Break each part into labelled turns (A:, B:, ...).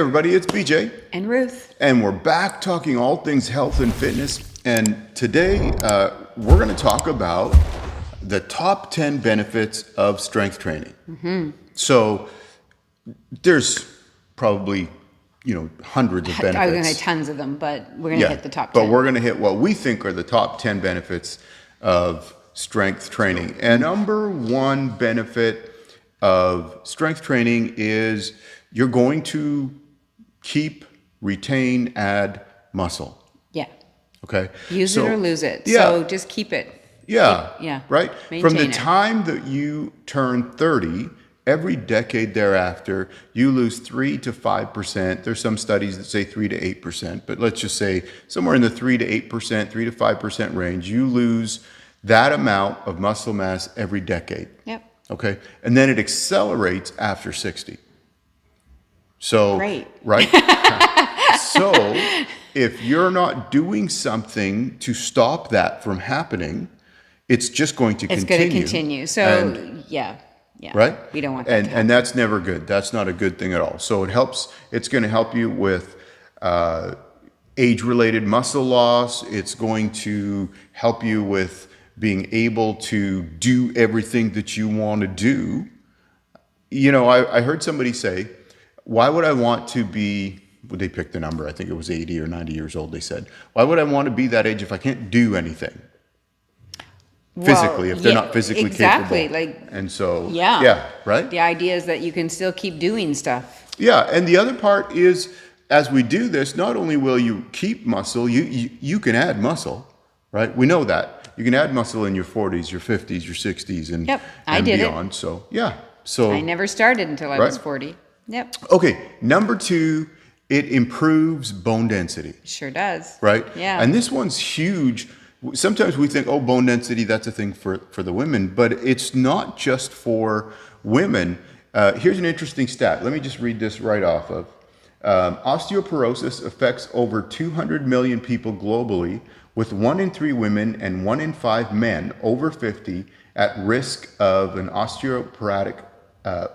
A: Everybody, it's BJ.
B: And Ruth.
A: And we're back talking all things health and fitness. And today we're going to talk about the top 10 benefits of strength training. Mm-hmm. So there's probably, hundreds of benefits.
B: I was going to say tons of them, but we're going to hit the top 10.
A: But we're going to hit what we think are the top 10 benefits of strength training. And number one benefit of strength training is you're going to keep, retain, add muscle.
B: Yeah.
A: Okay.
B: Use it or lose it.
A: Yeah.
B: So just keep it.
A: Yeah. Right.
B: Maintain
A: From the
B: it.
A: time that you turn 30, every decade thereafter, you lose 3 to 5%. There's some studies that say 3 to 8%, but let's just say somewhere in the 3 to 8%, 3 to 5% range, you lose that amount of muscle mass every decade.
B: Yep.
A: Okay. And then it accelerates after 60. So,
B: Great.
A: Right? So, if you're not doing something to stop that from happening, it's just going to continue.
B: It's going to continue. So, yeah.
A: Right?
B: We don't want that to happen.
A: And that's never good. That's not a good thing at all. So, it's going to help you with age-related muscle loss. It's going to help you with being able to do everything that you want to do. I heard somebody say, why would I want to be, they picked the number, I think it was 80 or 90 years old, they said. Why would I want to be that age if I can't do anything? Physically, if they're not physically
B: exactly,
A: capable. And so, right?
B: The idea is that you can still keep doing stuff.
A: Yeah, and the other part is, as we do this, not only will you keep muscle, you can add muscle, right? We know that. You can add muscle in your 40s, your 50s, your 60s, and beyond. So, So
B: I never started until I was 40. Yep.
A: Okay, number 2, it improves bone density.
B: Sure does.
A: Right?
B: Yeah.
A: And this one's huge. Sometimes we think, bone density, that's a thing for the women, but it's not just for women. Here's an interesting stat. Let me just read this right off of. Osteoporosis affects over 200 million people globally, with 1 in 3 women and 1 in 5 men over 50 at risk of an osteoporotic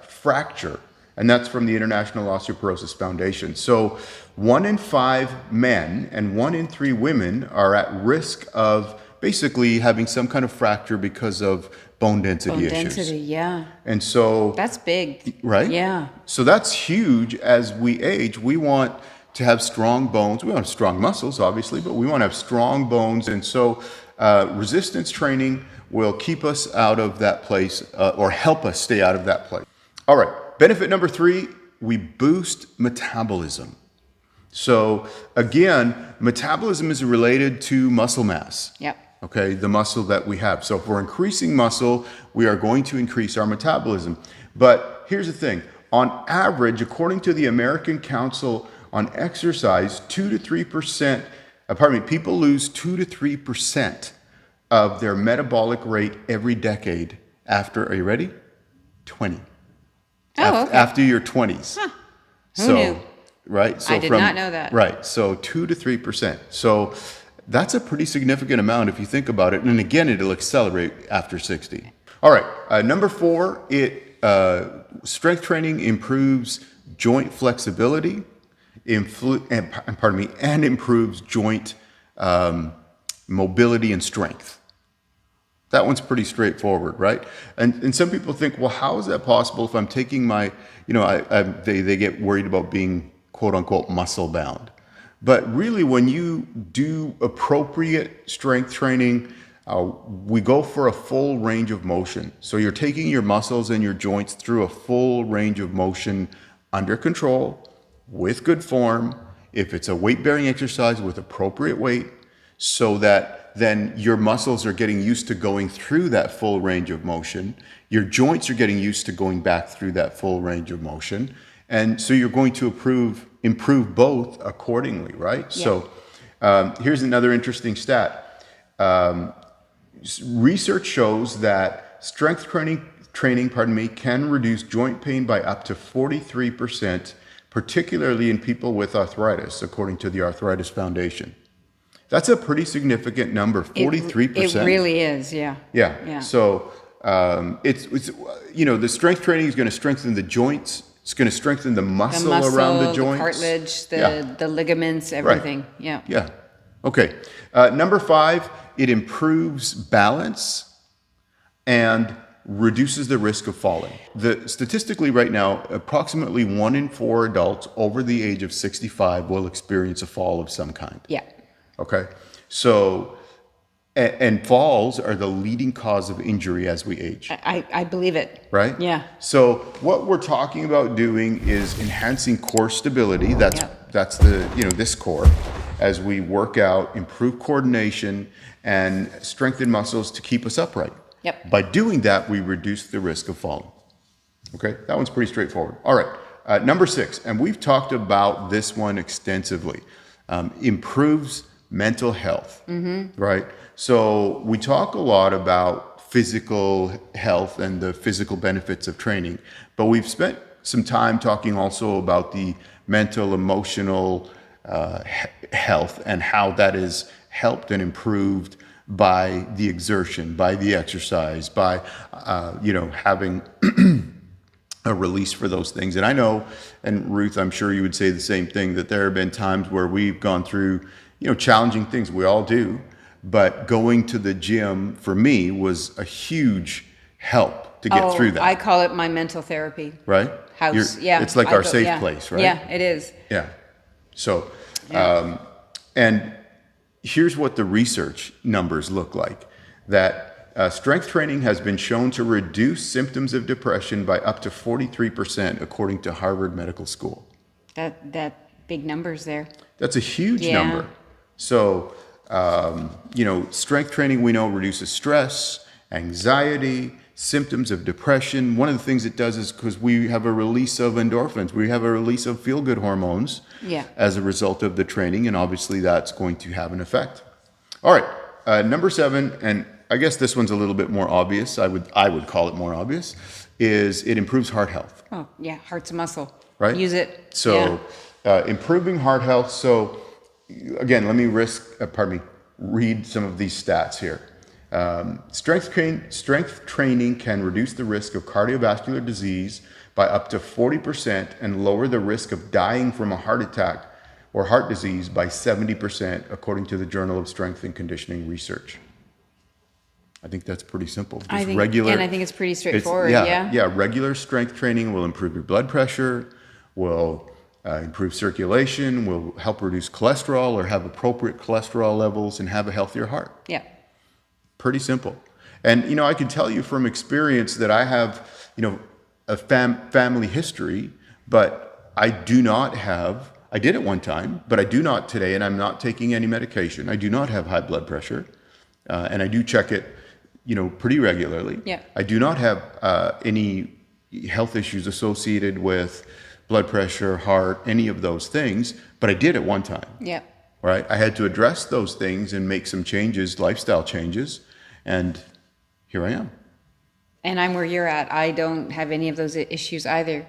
A: fracture. And that's from the International Osteoporosis Foundation. So 1 in 5 men and 1 in 3 women are at risk of basically having some kind of fracture because of bone density issues.
B: Bone density, yeah.
A: And so...
B: That's big.
A: Right?
B: Yeah.
A: So that's huge. As we age, we want to have strong bones. We want strong muscles, obviously, but we want to have strong bones. And so resistance training will keep us out of that place or help us stay out of that place. All right. Benefit number 3, we boost metabolism. So again, metabolism is related to muscle mass.
B: Yep.
A: Okay, the muscle that we have. So if we're increasing muscle, we are going to increase our metabolism. But here's the thing. On average, according to the American Council on Exercise, people lose 2 to 3% of their metabolic rate every decade after, are you ready? 20. After your 20s.
B: Huh. Who knew?
A: Right? So
B: I did not know that.
A: Right. So 2 to 3%. So that's a pretty significant amount if you think about it. And again, it'll accelerate after 60. All right. Number 4, strength training improves joint flexibility, and improves joint mobility and strength. That one's pretty straightforward, right? And some people think, well, how is that possible if I'm taking my, they get worried about being quote unquote muscle bound. But really, when you do appropriate strength training, we go for a full range of motion. So you're taking your muscles and your joints through a full range of motion under control, with good form. If it's a weight-bearing exercise, with appropriate weight, so that then your muscles are getting used to going through that full range of motion. Your joints are getting used to going back through that full range of motion. And so you're going to improve both accordingly, right? Yeah. So here's another interesting stat. Research shows that strength training can reduce joint pain by up to 43%, particularly in people with arthritis, according to the Arthritis Foundation. That's a pretty significant number, 43%.
B: It really is, yeah.
A: Yeah. So it's the strength training is going to strengthen the joints It's going to strengthen the
B: The
A: muscle,
B: muscle,
A: around the
B: the
A: joints.
B: cartilage,
A: Yeah.
B: the ligaments, everything. Yeah.
A: Yeah. Okay. Number 5, it improves balance and reduces the risk of falling. Statistically right now, approximately 1 in 4 adults over the age of 65 will experience a fall of some kind.
B: Yeah.
A: Okay. So, and falls are the leading cause of injury as we age.
B: I believe it.
A: Right?
B: Yeah.
A: So what we're talking about doing is enhancing core stability. That's the, this core, as we work out, improve coordination and strengthen muscles to keep us upright.
B: Yep.
A: By doing that, we reduce the risk of falling. Okay, that one's pretty straightforward. All right, number 6, and we've talked about this one extensively, improves mental health, right? So we talk a lot about physical health and the physical benefits of training, but we've spent some time talking also about the mental, emotional health and how that is helped and improved by the exertion, by the exercise, by having a release for those things. And I know, and Ruth, I'm sure you would say the same thing, that there have been times where we've gone through challenging things. We all do. But going to the gym for me was a huge help to get through that.
B: I call it my mental therapy.
A: Right?
B: House. Yeah.
A: It's like our safe place, right?
B: Yeah, it is.
A: Yeah. So, and here's what the research numbers look like. That strength training has been shown to reduce symptoms of depression by up to 43%, according to Harvard Medical School.
B: That big numbers there.
A: That's a huge number. So, strength training, we know, reduces stress, anxiety, symptoms of depression. One of the things it does is because we have a release of endorphins, we have a release of feel-good hormones as a result of the training, and obviously that's going to have an effect. All right, number 7, and I guess this one's a little bit more obvious, I would call it more obvious, is it improves heart health.
B: Oh, yeah, heart's a muscle.
A: Right?
B: Use it.
A: So, improving heart health. So, again, let me read some of these stats here. Strength training can reduce the risk of cardiovascular disease by up to 40% and lower the risk of dying from a heart attack or heart disease by 70%, according to the Journal of Strength and Conditioning Research. I think that's pretty simple.
B: I think it's pretty straightforward.
A: Regular strength training will improve your blood pressure, will improve circulation, will help reduce cholesterol or have appropriate cholesterol levels and have a healthier heart.
B: Yeah.
A: Pretty simple. And, I can tell you from experience that I have, a family history, but I did at one time, but I do not today, and I'm not taking any medication. I do not have high blood pressure, and I do check it, pretty regularly.
B: Yeah.
A: I do not have any health issues associated with blood pressure, heart, any of those things, but I did at one time.
B: Yeah.
A: Right? I had to address those things and make some changes, lifestyle changes, and here I am.
B: And I'm where you're at. I don't have any of those issues either.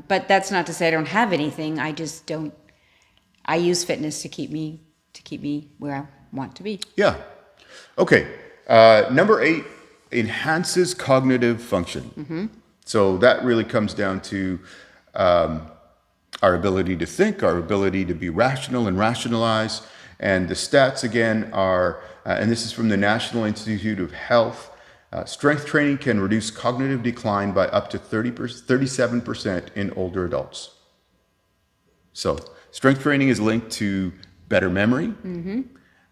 B: But that's not to say I don't have anything. I just don't. I use fitness to keep me where I want to be.
A: Yeah. Okay. Number 8, enhances cognitive function. Mm-hmm. So that really comes down to our ability to think, our ability to be rational and rationalize. And the stats again are, and this is from the National Institute of Health, strength training can reduce cognitive decline by up to 37% in older adults. So strength training is linked to better memory,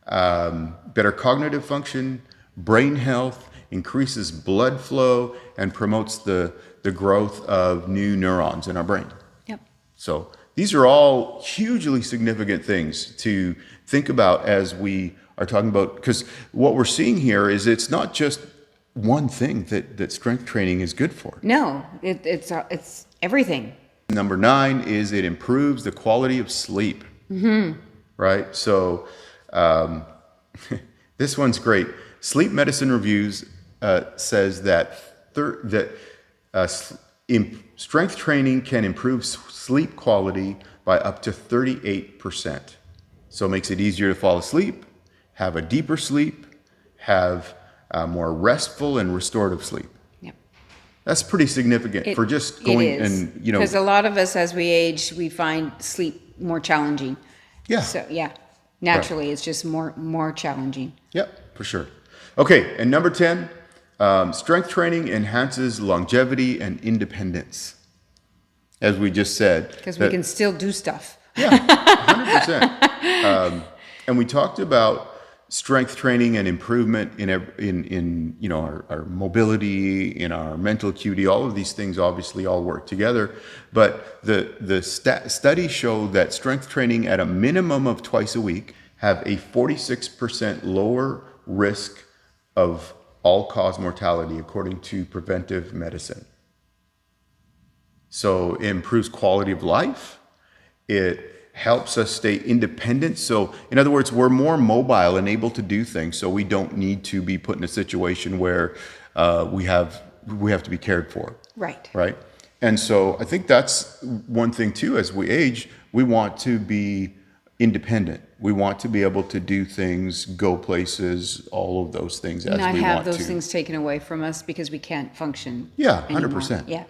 A: better cognitive function, brain health, increases blood flow, and promotes the growth of new neurons in our brain.
B: Yep.
A: So these are all hugely significant things to think about as we are talking about, because what we're seeing here is it's not just one thing that strength training is good for.
B: No, it's everything.
A: Number 9 is it improves the quality of sleep. Mm-hmm. Right? So this one's great. Sleep Medicine Reviews says that strength training can improve sleep quality by up to 38%. So it makes it easier to fall asleep, have a deeper sleep, have more restful and restorative sleep.
B: Yep.
A: That's pretty significant for just going and, you know.
B: Because a lot of us, as we age, we find sleep more challenging.
A: Yeah.
B: So yeah, naturally, it's just more challenging.
A: Yep, for sure. Okay, and number 10, strength training enhances longevity and independence. As we just said.
B: Because we can still do stuff.
A: Yeah, 100%. And we talked about strength training and improvement in you know, our mobility, in our mental acuity. All of these things obviously all work together. But the studies show that strength training at a minimum of twice a week have a 46% lower risk of all-cause mortality, according to preventive medicine. So it improves quality of life. It helps us stay independent. So in other words, we're more mobile and able to do things. So we don't need to be put in a situation where we have to be cared for.
B: Right.
A: Right. And so I think that's one thing too. As we age, we want to be independent. We want to be able to do things, go places, all of those things as we want to.
B: Not have those things taken away from us because we can't function.
A: Yeah,
B: anymore.
A: 100%.
B: Yeah.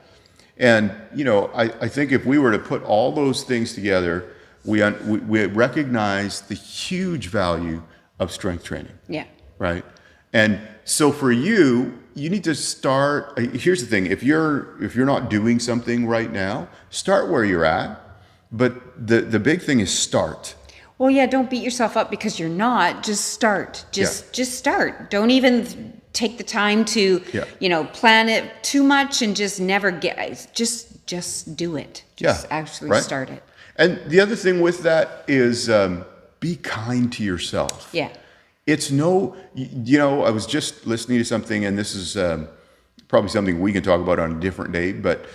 A: And, you know, I think if we were to put all those things together, we recognize the huge value of strength training.
B: Yeah.
A: Right. And so for you, you need to start. Here's the thing. If you're not doing something right now, start where you're at. But the big thing is start.
B: Well, yeah, don't beat yourself up because you're not. Just start. Just start. Don't even take the time to, you know, plan it too much and just never just do it. Just actually start it.
A: And the other thing with that is be kind to yourself.
B: Yeah.
A: It's you know, I was just listening to something, and this is probably something we can talk about on a different day, but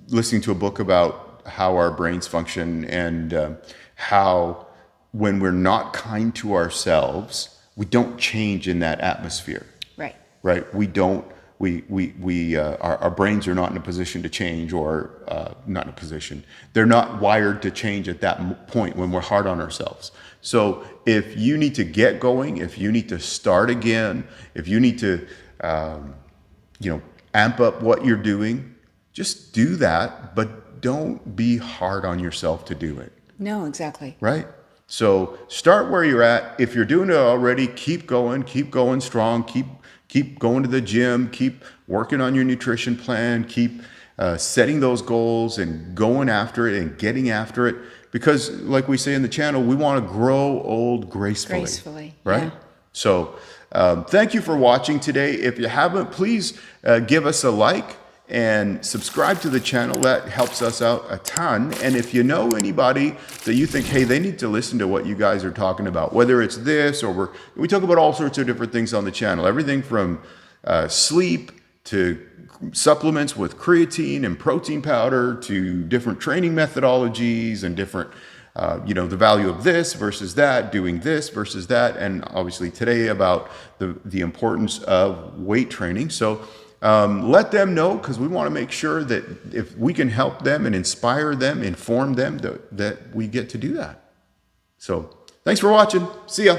A: listening to a book about how our brains function and how when we're not kind to ourselves, we don't change in that atmosphere.
B: Right.
A: Right. We don't. Our brains are not in a position to change, or not in a position. They're not wired to change at that point when we're hard on ourselves. So if you need to get going, if you need to start again, if you need to, you know, amp up what you're doing, just do that. But don't be hard on yourself to do it.
B: No, exactly.
A: Right. So start where you're at. If you're doing it already, keep going strong, keep going to the gym, keep working on your nutrition plan, keep setting those goals and going after it and getting after it. Because like we say in the channel, we want to grow old gracefully.
B: Gracefully.
A: Right?
B: Yeah.
A: So thank you for watching today. If you haven't, please give us a like and subscribe to the channel. That helps us out a ton. And if you know anybody that you think, hey, they need to listen to what you guys are talking about, whether it's this or we talk about all sorts of different things on the channel, everything from sleep to supplements with creatine and protein powder to different training methodologies and different, you know, the value of this versus that, doing this versus that. And obviously today about the importance of weight training. So let them know, because we want to make sure that if we can help them and inspire them, inform them, that we get to do that. So thanks for watching. See ya.